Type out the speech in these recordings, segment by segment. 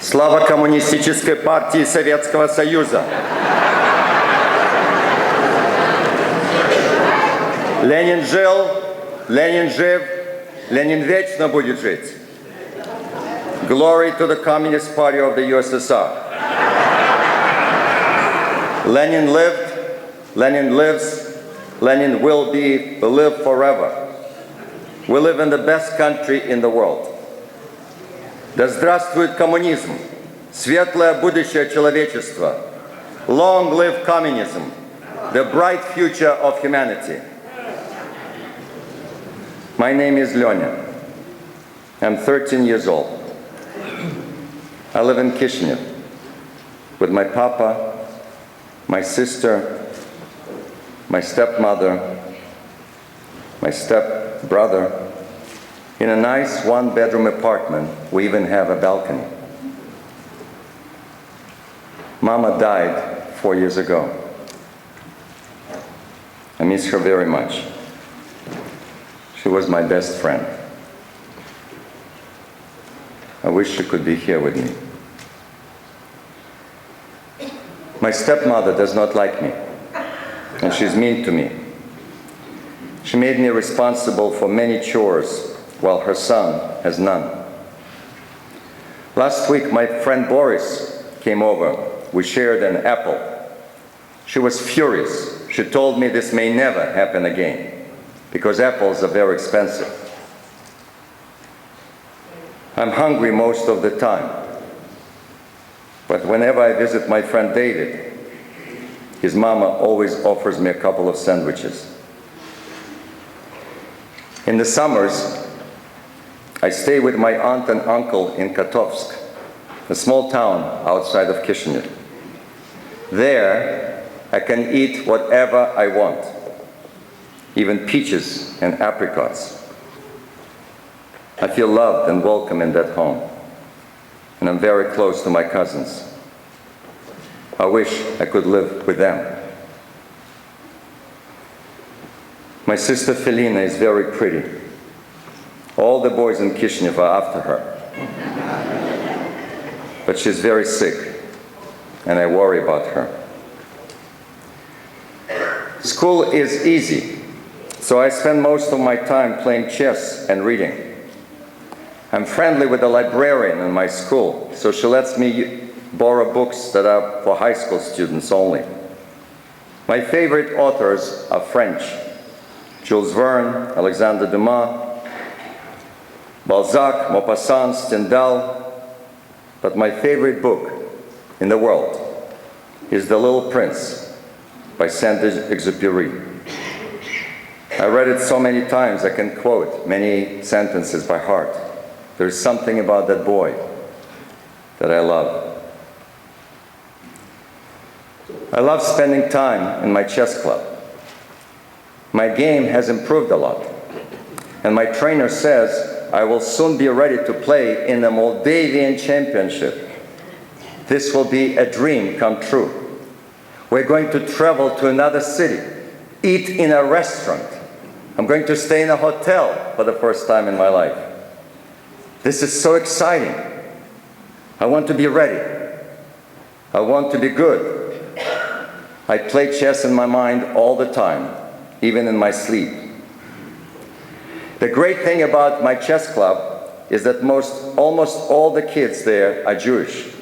Слава Коммунистической партии Советского Союза! Ленин жил, Ленин жив, Ленин вечно будет жить. Glory to the Communist Party of the USSR. Lenin lived, Lenin lives, Lenin will live forever. We live in the best country in the world. Да здравствует коммунизм, светлое будущее человечества. Long live communism, the bright future of humanity. My name is Leonid. I'm 13 years old. I live in Kishinev with my papa, my sister, my stepmother, my stepbrother, in a nice one-bedroom apartment. We even have a balcony. Mama died 4 years ago. I miss her very much. She was my best friend. I wish she could be here with me. My stepmother does not like me, and she's mean to me. She made me responsible for many chores, while her son has none. Last week, my friend Boris came over. We shared an apple. She was furious. She told me this may never happen again, because apples are very expensive. I'm hungry most of the time, but whenever I visit my friend David, his mama always offers me a couple of sandwiches. In the summers, I stay with my aunt and uncle in Kotovsk, a small town outside of Kishinev. There, I can eat whatever I want, even peaches and apricots. I feel loved and welcome in that home, and I'm very close to my cousins. I wish I could live with them. My sister Felina is very pretty. All the boys in Kishinev are after her. But she's very sick, and I worry about her. School is easy, so I spend most of my time playing chess and reading. I'm friendly with the librarian in my school, so she lets me borrow books that are for high school students only. My favorite authors are French: Jules Verne, Alexandre Dumas, Balzac, Maupassant, Stendhal. But my favorite book in the world is The Little Prince by Saint-Exupéry. I read it so many times I can quote many sentences by heart. There's something about that boy that I love. I love spending time in my chess club. My game has improved a lot, and my trainer says I will soon be ready to play in the Moldavian Championship. This will be a dream come true. We're going to travel to another city, eat in a restaurant. I'm going to stay in a hotel for the first time in my life. This is so exciting. I want to be ready. I want to be good. I play chess in my mind all the time, even in my sleep. The great thing about my chess club is that almost all the kids there are Jewish.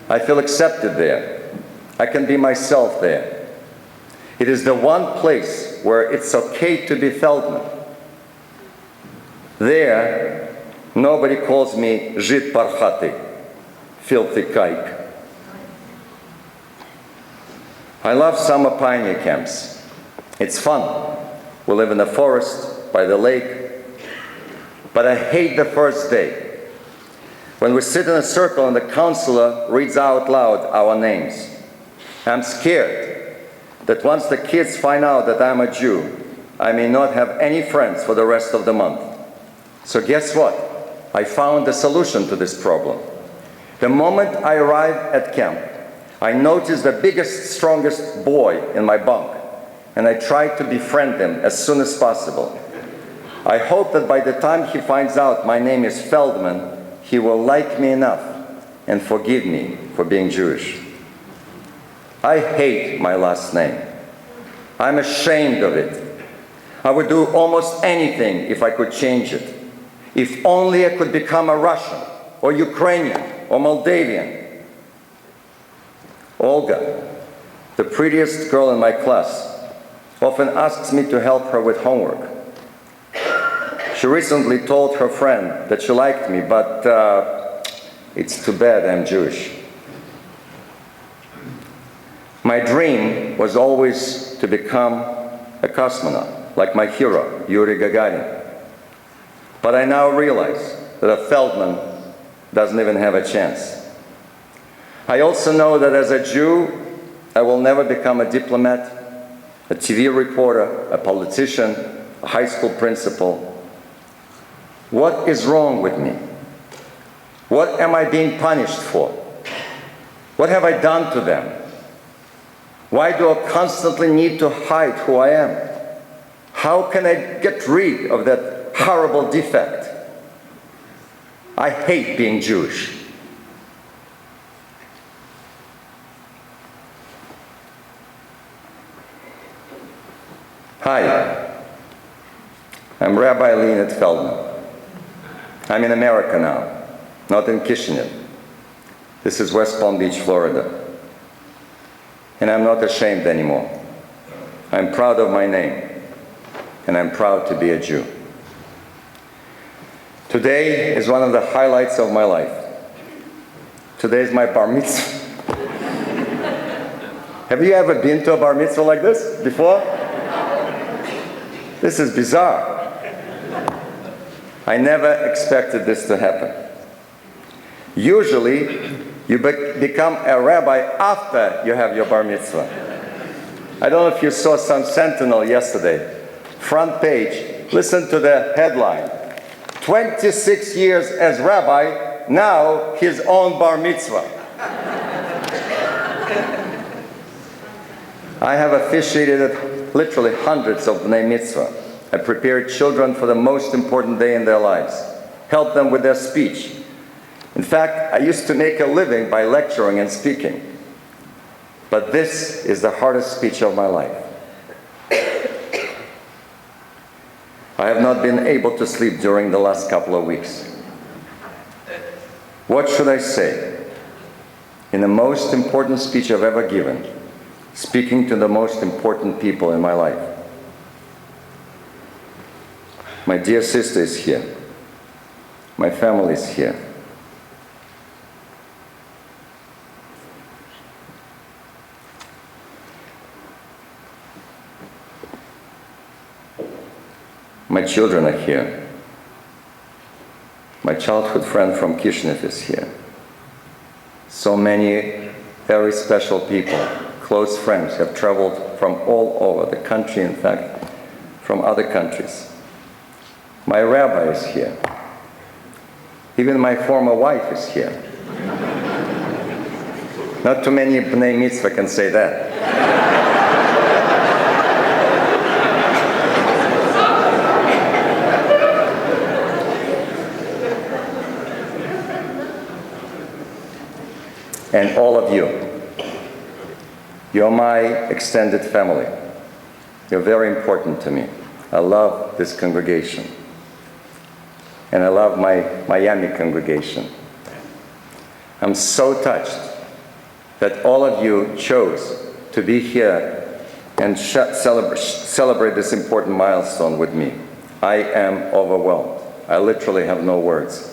I feel accepted there. I can be myself there. It is the one place where it's okay to be Feldman. There, nobody calls me Žid Parchati, filthy kike. I love summer pioneer camps. It's fun. We live in the forest, by the lake, but I hate the first day. When we sit in a circle and the counselor reads out loud our names. I'm scared that once the kids find out that I'm a Jew, I may not have any friends for the rest of the month. So guess what? I found a solution to this problem. The moment I arrive at camp, I notice the biggest, strongest boy in my bunk, and I try to befriend him as soon as possible. I hope that by the time he finds out my name is Feldman, he will like me enough and forgive me for being Jewish. I hate my last name. I'm ashamed of it. I would do almost anything if I could change it. If only I could become a Russian, or Ukrainian, or Moldavian. Olga, the prettiest girl in my class, often asks me to help her with homework. She recently told her friend that she liked me, but it's too bad I'm Jewish. My dream was always to become a cosmonaut, like my hero, Yuri Gagarin. But I now realize that a Feldman doesn't even have a chance. I also know that as a Jew, I will never become a diplomat, a TV reporter, a politician, a high school principal. What is wrong with me? What am I being punished for? What have I done to them? Why do I constantly need to hide who I am? How can I get rid of that horrible defect? I hate being Jewish. Hi, I'm Rabbi Leonid Feldman. I'm in America now, not in Kishinev. This is West Palm Beach, Florida. And I'm not ashamed anymore. I'm proud of my name, and I'm proud to be a Jew. Today is one of the highlights of my life. Today is my Bar-Mitzvah. Have you ever been to a Bar-Mitzvah like this before? This is bizarre. I never expected this to happen. Usually, you become a rabbi after you have your bar mitzvah. I don't know if you saw some Sentinel yesterday. Front page, listen to the headline. 26 years as rabbi, now his own bar mitzvah. I have officiated literally hundreds of bnei mitzvah. I prepared children for the most important day in their lives, helped them with their speech. In fact, I used to make a living by lecturing and speaking. But this is the hardest speech of my life. I have not been able to sleep during the last couple of weeks. What should I say? In the most important speech I've ever given, speaking to the most important people in my life. My dear sister is here. My family is here. My children are here. My childhood friend from Kishinev is here. So many very special people, close friends, have traveled from all over the country, in fact, from other countries. My rabbi is here. Even my former wife is here. Not too many bnei mitzvah can say that. And all of you, you're my extended family. You're very important to me. I love this congregation. And I love my Miami congregation. I'm so touched that all of you chose to be here and celebrate this important milestone with me. I am overwhelmed. I literally have no words.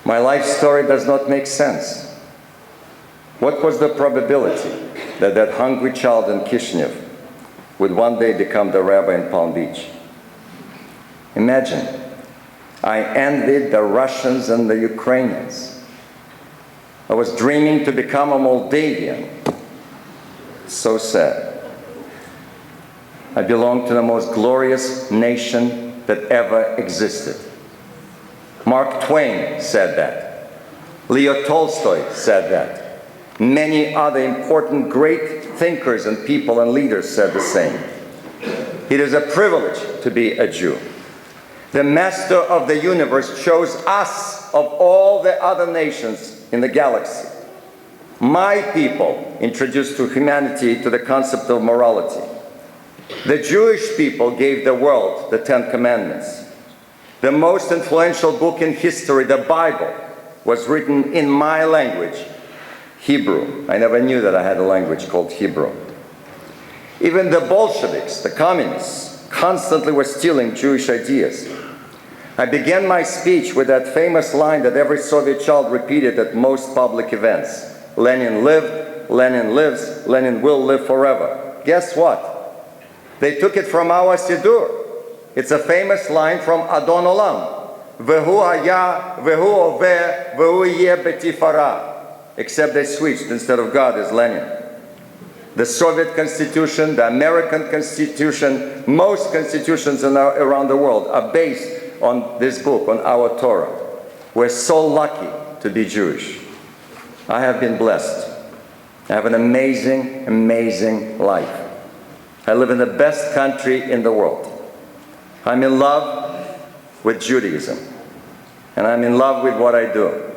My life story does not make sense. What was the probability that that hungry child in Kishinev would one day become the rabbi in Palm Beach? Imagine, I envied the Russians and the Ukrainians. I was dreaming to become a Moldavian. So sad. I belong to the most glorious nation that ever existed. Mark Twain said that. Leo Tolstoy said that. Many other important great thinkers and people and leaders said the same. It is a privilege to be a Jew. The Master of the universe chose us of all the other nations in the galaxy. My people introduced to humanity to the concept of morality. The Jewish people gave the world the 10 Commandments. The most influential book in history, the Bible, was written in my language, Hebrew. I never knew that I had a language called Hebrew. Even the Bolsheviks, the communists, constantly were stealing Jewish ideas. I began my speech with that famous line that every Soviet child repeated at most public events. Lenin lived, Lenin lives, Lenin will live forever. Guess what? They took it from our Siddur. It's a famous line from Adon Olam. Vehu haya, vehu oveh, vehu yeh betifara. Except they switched. Instead of God is Lenin. The Soviet Constitution, the American Constitution, most constitutions around the world are based on this book, on our Torah. We're so lucky to be Jewish. I have been blessed. I have an amazing, amazing life. I live in the best country in the world. I'm in love with Judaism, and I'm in love with what I do.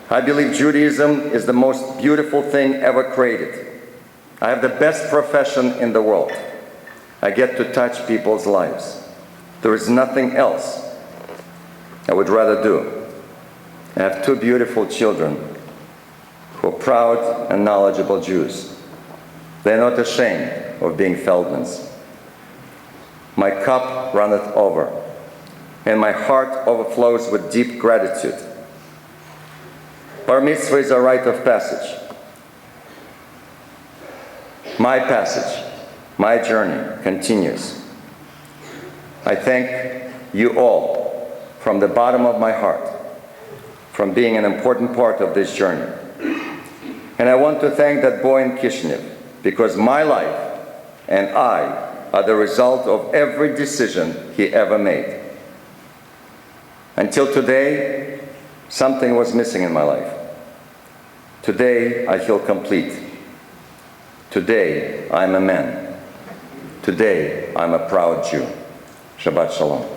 I believe Judaism is the most beautiful thing ever created. I have the best profession in the world. I get to touch people's lives. There is nothing else I would rather do. I have 2 beautiful children who are proud and knowledgeable Jews. They're not ashamed of being Feldmans. My cup runneth over, and my heart overflows with deep gratitude. Bar-Mitzvah is a rite of passage. My passage, my journey continues. I thank you all from the bottom of my heart from being an important part of this journey. And I want to thank that boy in Kishinev, because my life and I are the result of every decision he ever made. Until today, something was missing in my life. Today, I feel complete. Today, I'm a man. Today, I'm a proud Jew. Shabbat Shalom.